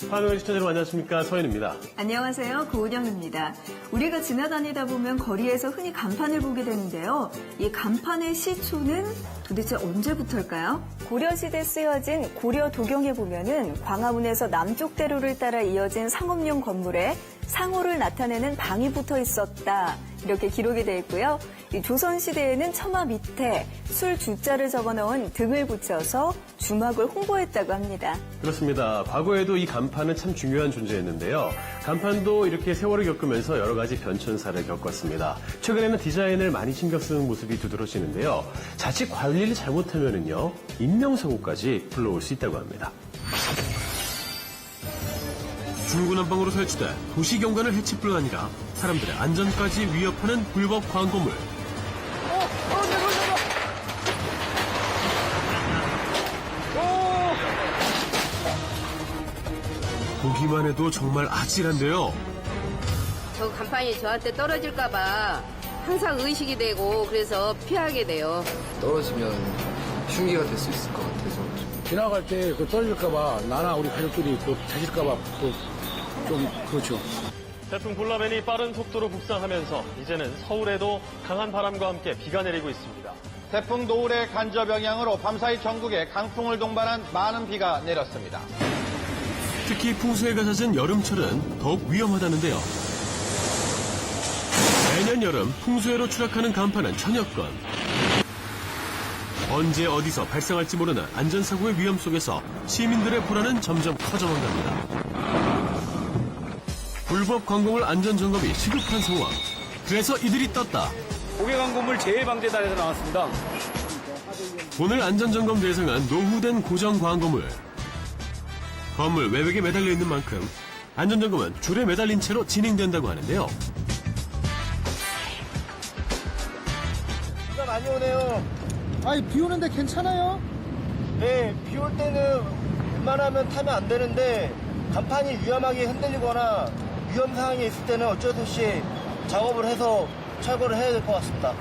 화면 시청자 여러분 안녕하십니까, 서현입니다. 안녕하세요, 고은영입니다. 우리가 지나다니다 보면 거리에서 흔히 간판을 보게 되는데요. 이 간판의 시초는 도대체 언제부터일까요? 고려시대 쓰여진 고려 도경에 보면은 광화문에서 남쪽 대로를 따라 이어진 상업용 건물에 상호를 나타내는 방이 붙어 있었다. 이렇게 기록이 되어 있고요. 이 조선시대에는 처마 밑에 술 주자를 적어 넣은 등을 붙여서 주막을 홍보했다고 합니다. 그렇습니다. 과거에도 이 간판은 참 중요한 존재였는데요. 간판도 이렇게 세월을 겪으면서 여러 가지 변천사를 겪었습니다. 최근에는 디자인을 많이 신경 쓰는 모습이 두드러지는데요. 자칫 관리를 잘못하면요, 인명사고까지 불러올 수 있다고 합니다. 중구난방으로 설치돼 도시 경관을 해치뿐 아니라 사람들의 안전까지 위협하는 불법 광고물. 보기만 해도 정말 아찔한데요. 저 간판이 저한테 떨어질까봐 항상 의식이 되고 그래서 피하게 돼요. 떨어지면 흉기가 될 수 있을 것 같아서. 지나갈 때 그 떨어질까봐 나나 우리 가족들이 그 다칠까봐 좀 그렇죠. 태풍 볼라벤이 빠른 속도로 북상하면서 이제는 서울에도 강한 바람과 함께 비가 내리고 있습니다. 태풍 노을의 간접 영향으로 밤사이 전국에 강풍을 동반한 많은 비가 내렸습니다. 특히 풍수해가 잦은 여름철은 더욱 위험하다는데요. 매년 여름 풍수해로 추락하는 간판은 천여 건. 언제 어디서 발생할지 모르는 안전사고의 위험 속에서 시민들의 불안은 점점 커져만 갑니다. 불법 광고물 안전점검이 시급한 상황. 그래서 이들이 떴다. 고객광고물 제일방재단에서 나왔습니다. 오늘 안전점검 대상은 노후된 고정 광고물. 건물 외벽에 매달려 있는 만큼 안전점검은 줄에 매달린 채로 진행된다고 하는데요. 비가 많이 오네요. 아니, 비 오는데 괜찮아요? 네, 비 올 때는 웬만하면 타면 안 되는데 간판이 위험하게 흔들리거나 위험 상황이 있을 때는 어쩔 수 없이 작업을 해서 철거를 해야 될 것 같습니다.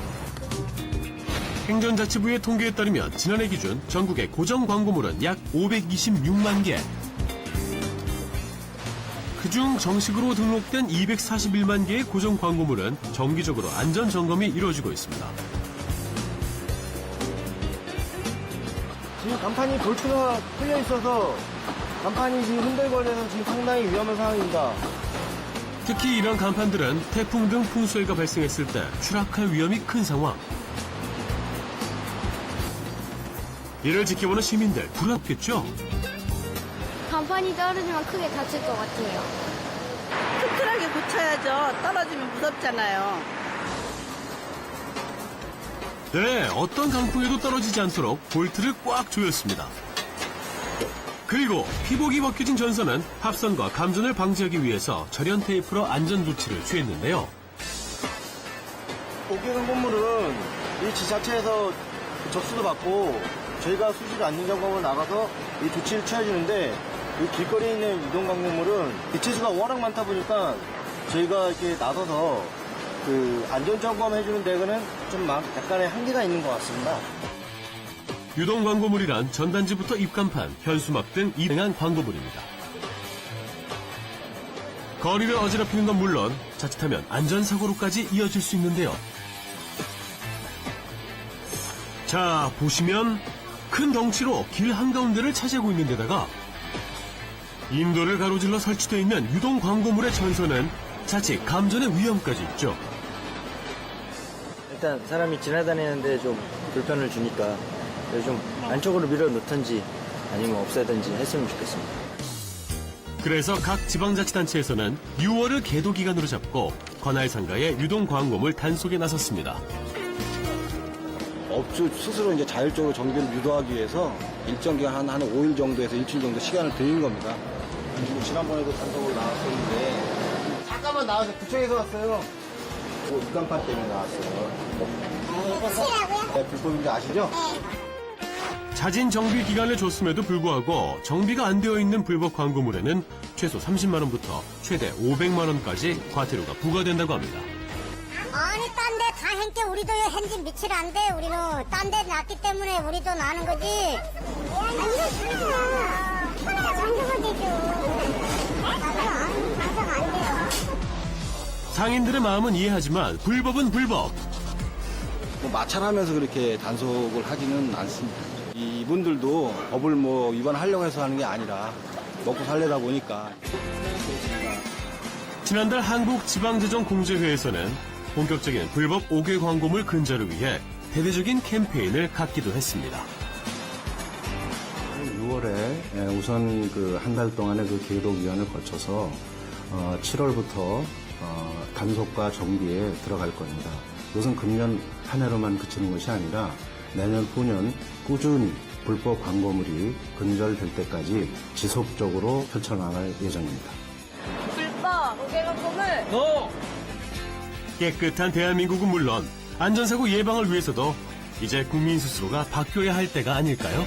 행정자치부의 통계에 따르면 지난해 기준 전국의 고정 광고물은 약 526만 개. 그중 정식으로 등록된 241만 개의 고정 광고물은 정기적으로 안전 점검이 이루어지고 있습니다. 지금 간판이 볼트가 풀려 있어서 간판이 지금 흔들거려서 지금 상당히 위험한 상황입니다. 특히 이런 간판들은 태풍 등 풍수해가 발생했을 때 추락할 위험이 큰 상황. 이를 지켜보는 시민들 불안했겠죠? 간판이 떨어지면 크게 다칠 것 같아요. 튼튼하게 고쳐야죠. 떨어지면 무섭잖아요. 네, 어떤 강풍에도 떨어지지 않도록 볼트를 꽉 조였습니다. 그리고 피복이 벗겨진 전선은 합선과 감전을 방지하기 위해서 절연 테이프로 안전 조치를 취했는데요. 고객 건물은 이 지자체에서 접수도 받고 저희가 수시로 안전점검을 나가서 이 조치를 취해주는데 이 길거리에 있는 이동 광고물은 개체수가 워낙 많다 보니까 저희가 이렇게 나서서 그 안전점검 해주는 데는 좀 약간의 한계가 있는 것 같습니다. 유동 광고물이란 전단지부터 입간판, 현수막 등 다양한 광고물입니다. 거리를 어지럽히는 건 물론 자칫하면 안전사고로까지 이어질 수 있는데요. 자, 보시면 큰 덩치로 길 한가운데를 차지하고 있는 데다가 인도를 가로질러 설치되어 있는 유동 광고물의 전선은 자칫 감전의 위험까지 있죠. 일단 사람이 지나다니는데 좀 불편을 주니까 좀 안쪽으로 밀어 놓든지 아니면 없애든지 했으면 좋겠습니다. 그래서 각 지방자치단체에서는 6월을 계도기간으로 잡고 관할 상가의 유동 광고물 단속에 나섰습니다. 업주 스스로 이제 자율적으로 정비를 유도하기 위해서 일정 기간 한 5일 정도에서 일주일 정도 시간을 드린 겁니다. 그리고 지난번에도 단속으로 나왔었는데 잠깐만 나와서 구청에서 왔어요. 입간판 때문에 나왔어요. 네, 불법인지 아시죠? 자진 정비 기간을 줬음에도 불구하고 정비가 안 되어 있는 불법 광고물에는 최소 30만 원부터 최대 500만 원까지 과태료가 부과된다고 합니다. 아니, 딴 데 다 행께 우리도 행진 미칠 안 돼. 우리는 딴 데 났기 때문에 우리도 나는 거지. 아니, 이거 하나가 정도가 되죠. 상인들의 마음은 이해하지만 불법은 불법. 뭐 마찰하면서 그렇게 단속을 하지는 않습니다. 이분들도 법을 뭐 위반하려고 해서 하는 게 아니라 먹고 살려다 보니까. 지난달 한국지방재정공제회에서는 본격적인 불법 5개 광고물 근절을 위해 대대적인 캠페인을 갖기도 했습니다. 6월에 우선 그 한 달 동안의 그 계도기간을 거쳐서 7월부터 단속과 정비에 들어갈 겁니다. 이것은 금년 한 해로만 그치는 것이 아니라 내년 후년 꾸준히 불법 광고물이 근절될 때까지 지속적으로 펼쳐나갈 예정입니다. 불법 5개 광고물 깨끗한 대한민국은 물론 안전사고 예방을 위해서도 이제 국민 스스로가 바뀌어야 할 때가 아닐까요?